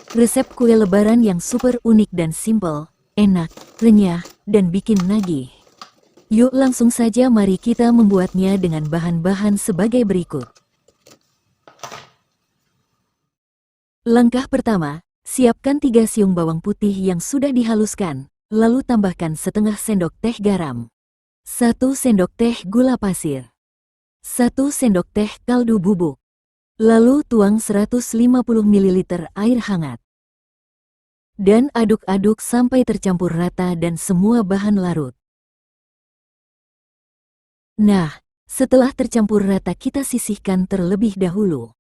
Resep kue lebaran yang super unik dan simple, enak, renyah, dan bikin nagih. Yuk langsung saja mari kita membuatnya dengan bahan-bahan sebagai berikut. Langkah pertama, siapkan 3 siung bawang putih yang sudah dihaluskan, lalu tambahkan setengah sendok teh garam, 1 sendok teh gula pasir, 1 sendok teh kaldu bubuk, lalu tuang 150 ml air hangat. Dan aduk-aduk sampai tercampur rata dan semua bahan larut. Nah, setelah tercampur rata kita sisihkan terlebih dahulu.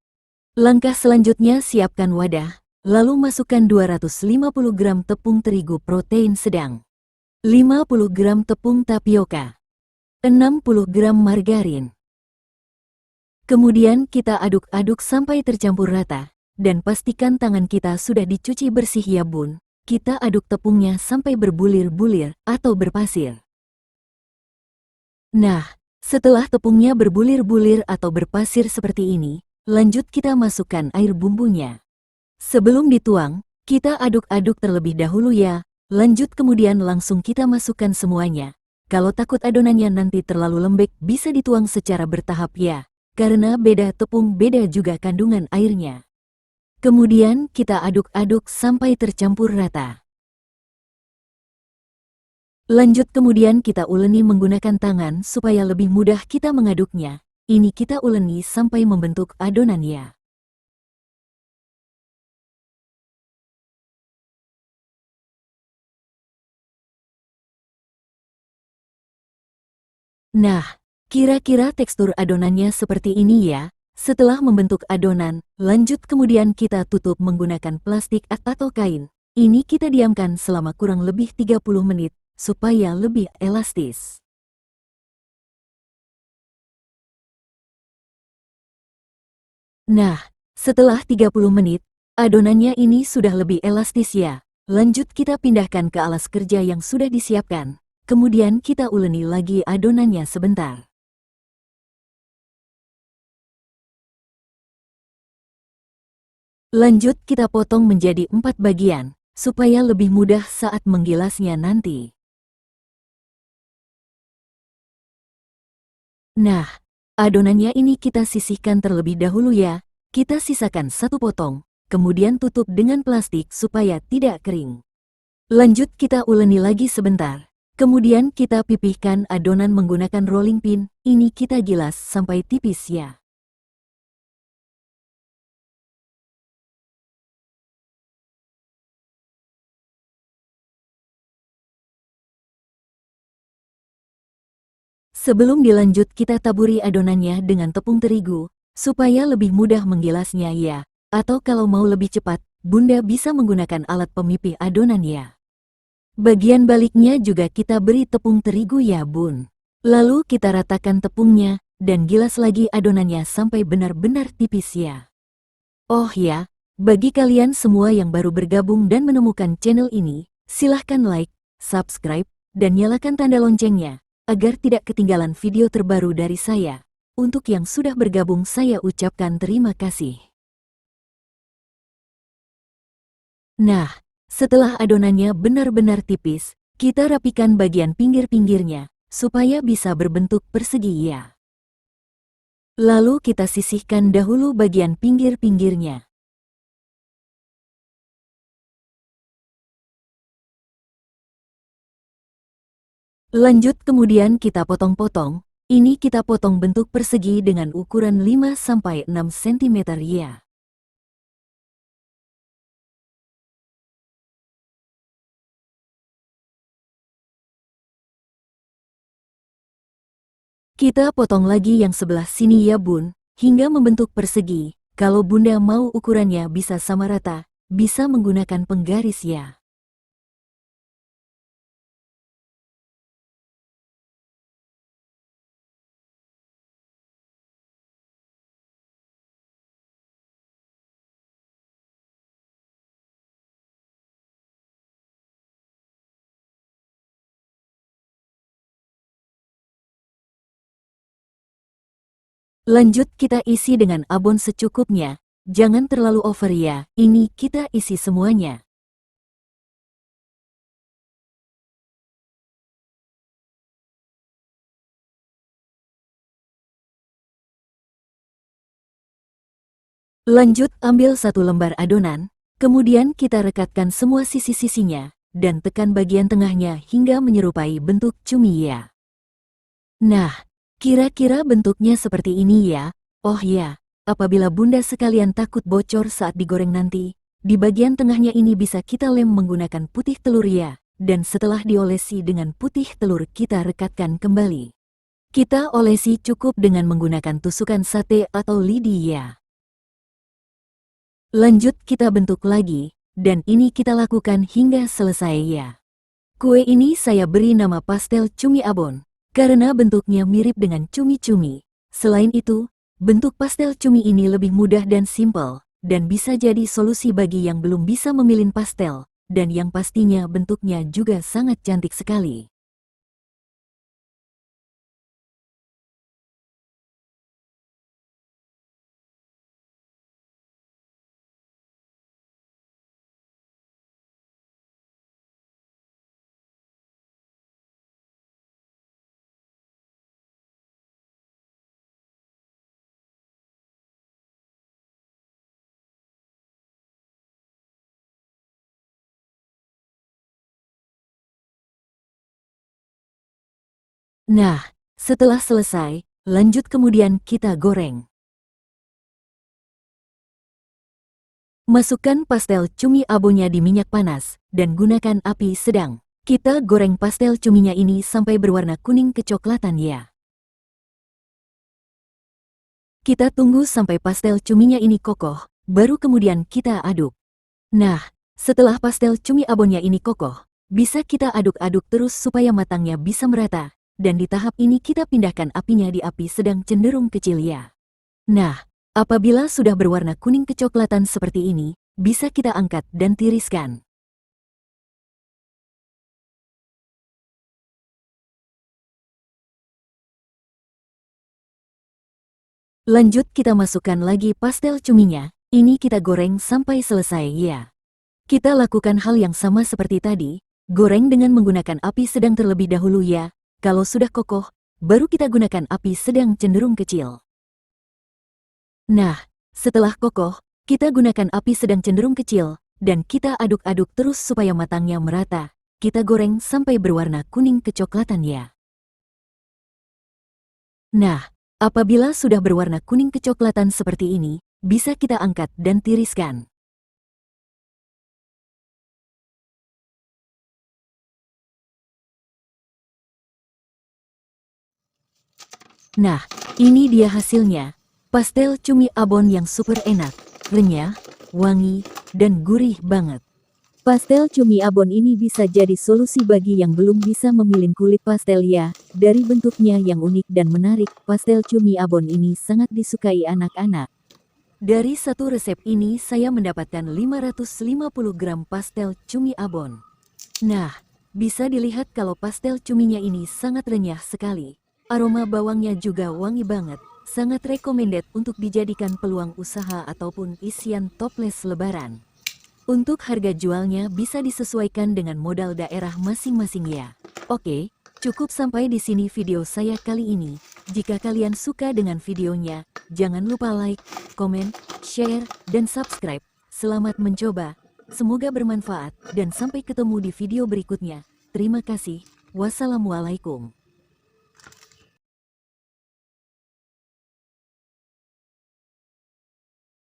Langkah selanjutnya siapkan wadah, lalu masukkan 250 gram tepung terigu protein sedang, 50 gram tepung tapioka, 60 gram margarin. Kemudian kita aduk-aduk sampai tercampur rata, dan pastikan tangan kita sudah dicuci bersih ya bun. Kita aduk tepungnya sampai berbulir-bulir atau berpasir. Nah, setelah tepungnya berbulir-bulir atau berpasir seperti ini, lanjut kita masukkan air bumbunya. Sebelum dituang, kita aduk-aduk terlebih dahulu ya, lanjut kemudian langsung kita masukkan semuanya. Kalau takut adonannya nanti terlalu lembek bisa dituang secara bertahap ya, karena beda tepung beda juga kandungan airnya. Kemudian kita aduk-aduk sampai tercampur rata. Lanjut kemudian kita uleni menggunakan tangan supaya lebih mudah kita mengaduknya. Ini kita uleni sampai membentuk adonan ya. Nah, kira-kira tekstur adonannya seperti ini ya. Setelah membentuk adonan, lanjut kemudian kita tutup menggunakan plastik atau kain. Ini kita diamkan selama kurang lebih 30 menit, supaya lebih elastis. Nah, setelah 30 menit, adonannya ini sudah lebih elastis ya. Lanjut kita pindahkan ke alas kerja yang sudah disiapkan. Kemudian kita uleni lagi adonannya sebentar. Lanjut kita potong menjadi 4 bagian, supaya lebih mudah saat menggilasnya nanti. Nah, adonannya ini kita sisihkan terlebih dahulu ya. Kita sisakan 1 potong, kemudian tutup dengan plastik supaya tidak kering. Lanjut kita uleni lagi sebentar. Kemudian kita pipihkan adonan menggunakan rolling pin. Ini kita gilas sampai tipis ya. Sebelum dilanjut kita taburi adonannya dengan tepung terigu, supaya lebih mudah menggilasnya ya. Atau kalau mau lebih cepat, Bunda bisa menggunakan alat pemipih adonan ya. Bagian baliknya juga kita beri tepung terigu ya bun. Lalu kita ratakan tepungnya, dan gilas lagi adonannya sampai benar-benar tipis ya. Oh ya, bagi kalian semua yang baru bergabung dan menemukan channel ini, silahkan like, subscribe, dan nyalakan tanda loncengnya, agar tidak ketinggalan video terbaru dari saya. Untuk yang sudah bergabung saya ucapkan terima kasih. Nah, setelah adonannya benar-benar tipis, kita rapikan bagian pinggir-pinggirnya, supaya bisa berbentuk persegi ya. Lalu kita sisihkan dahulu bagian pinggir-pinggirnya. Lanjut kemudian kita potong-potong, ini kita potong bentuk persegi dengan ukuran 5-6 cm ya. Kita potong lagi yang sebelah sini ya bun, hingga membentuk persegi. Kalau bunda mau ukurannya bisa sama rata, bisa menggunakan penggaris ya. Lanjut kita isi dengan abon secukupnya, Jangan terlalu over ya, ini kita isi semuanya. Lanjut ambil satu lembar adonan, kemudian kita rekatkan semua sisi-sisinya, dan tekan bagian tengahnya hingga menyerupai bentuk cumi ya. Nah, kira-kira bentuknya seperti ini ya. Oh ya, apabila bunda sekalian takut bocor saat digoreng nanti, di bagian tengahnya ini bisa kita lem menggunakan putih telur ya, dan setelah diolesi dengan putih telur kita rekatkan kembali. Kita olesi cukup dengan menggunakan tusukan sate atau lidi ya. Lanjut kita bentuk lagi, dan ini kita lakukan hingga selesai ya. Kue ini saya beri nama pastel cumi abon, karena bentuknya mirip dengan cumi-cumi. Selain itu, bentuk pastel cumi ini lebih mudah dan simpel, dan bisa jadi solusi bagi yang belum bisa memilih pastel, dan yang pastinya bentuknya juga sangat cantik sekali. Nah, setelah selesai, lanjut kemudian kita goreng. Masukkan pastel cumi abonnya di minyak panas, dan gunakan api sedang. Kita goreng pastel cuminya ini sampai berwarna kuning kecoklatan ya. Kita tunggu sampai pastel cuminya ini kokoh, baru kemudian kita aduk. Nah, setelah pastel cumi abonnya ini kokoh, bisa kita aduk-aduk terus supaya matangnya bisa merata, dan di tahap ini kita pindahkan apinya di api sedang cenderung kecil ya. Nah, apabila sudah berwarna kuning kecoklatan seperti ini, bisa kita angkat dan tiriskan. Lanjut kita masukkan lagi pastel cuminya, ini kita goreng sampai selesai ya. Kita lakukan hal yang sama seperti tadi, goreng dengan menggunakan api sedang terlebih dahulu ya, kalau sudah kokoh, baru kita gunakan api sedang cenderung kecil. Nah, setelah kokoh, kita gunakan api sedang cenderung kecil, dan kita aduk-aduk terus supaya matangnya merata. Kita goreng sampai berwarna kuning kecoklatan ya. Nah, apabila sudah berwarna kuning kecoklatan seperti ini, bisa kita angkat dan tiriskan. Nah, ini dia hasilnya. Pastel cumi abon yang super enak, renyah, wangi, dan gurih banget. Pastel cumi abon ini bisa jadi solusi bagi yang belum bisa memilih kulit pastel ya. Dari bentuknya yang unik dan menarik, pastel cumi abon ini sangat disukai anak-anak. Dari satu resep ini saya mendapatkan 550 gram pastel cumi abon. Nah, bisa dilihat kalau pastel cuminya ini sangat renyah sekali. Aroma bawangnya juga wangi banget, sangat recommended untuk dijadikan peluang usaha ataupun isian toples lebaran. Untuk harga jualnya bisa disesuaikan dengan modal daerah masing-masing ya. Oke, cukup sampai di sini video saya kali ini. Jika kalian suka dengan videonya, jangan lupa like, komen, share, dan subscribe. Selamat mencoba, semoga bermanfaat, dan sampai ketemu di video berikutnya. Terima kasih, wassalamualaikum.